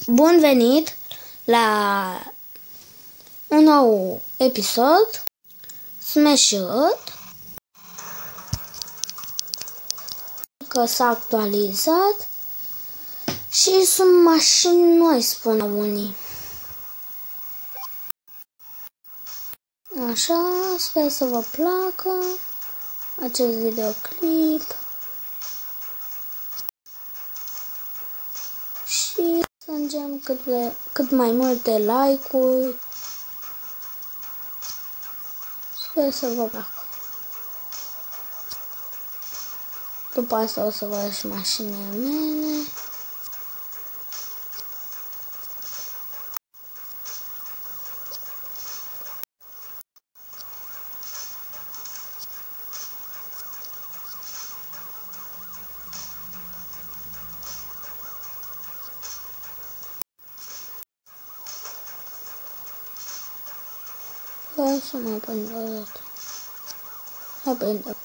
Bun venit la un nou episod Smash It, că s-a actualizat și sunt mașini noi, spun unii. Așa, sper să vă placă acest videoclip și strângem cât mai multe like-uri. Sper să vă placă. După asta o să văd și mașinile mele. Hai să mai prind o dată. Hai prindem.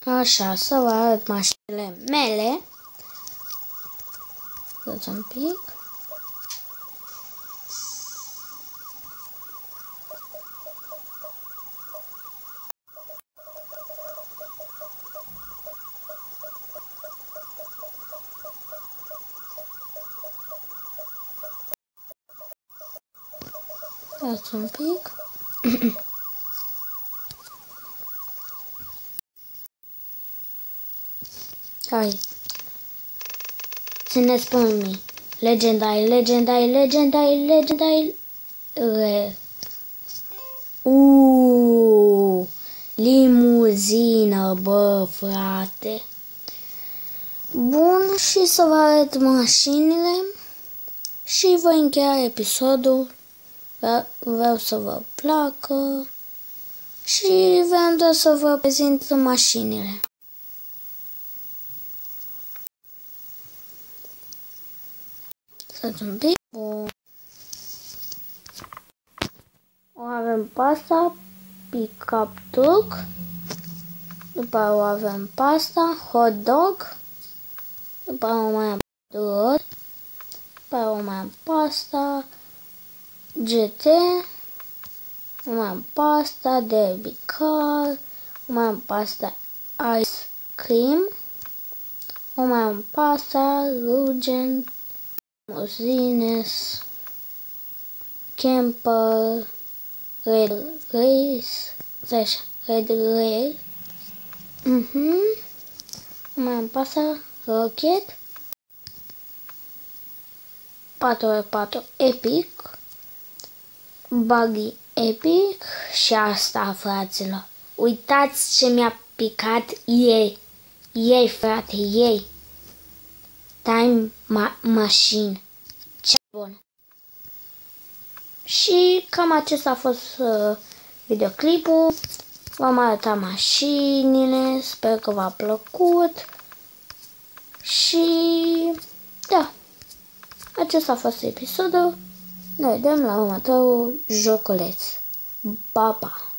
Așa, să vă arăt mașinile mele. Dați un pic. Dați un pic. Hai. Țineți pe mine. Legendary. Limuzină, bă, frate. Bun, și să vă arăt mașinile și voi încheia episodul. Vreau să vă placă și vreau doar să vă prezint mașinile. Stați un pic. O avem pasta, pick-up truck. După aia o avem pasta, hot dog. După aia o mai am rod. După aia o mai am pasta, GT. O mai am pasta, derby car. O mai am pasta, ice cream. O mai am pasta, Rugen, Mozines, Camper, Red Rail. Mai am pasta, Rocket, 4x4 Epic, Buggy Epic și asta, fraților. Uitați ce mi-a picat ei, frate, ei. Time Machine. Ce bun. Și cam acesta a fost videoclipul. V-am arătat mașinile. Sper că v-a plăcut. Și da. Acesta a fost episodul. Ne vedem la următorul joculeț. Pa, pa!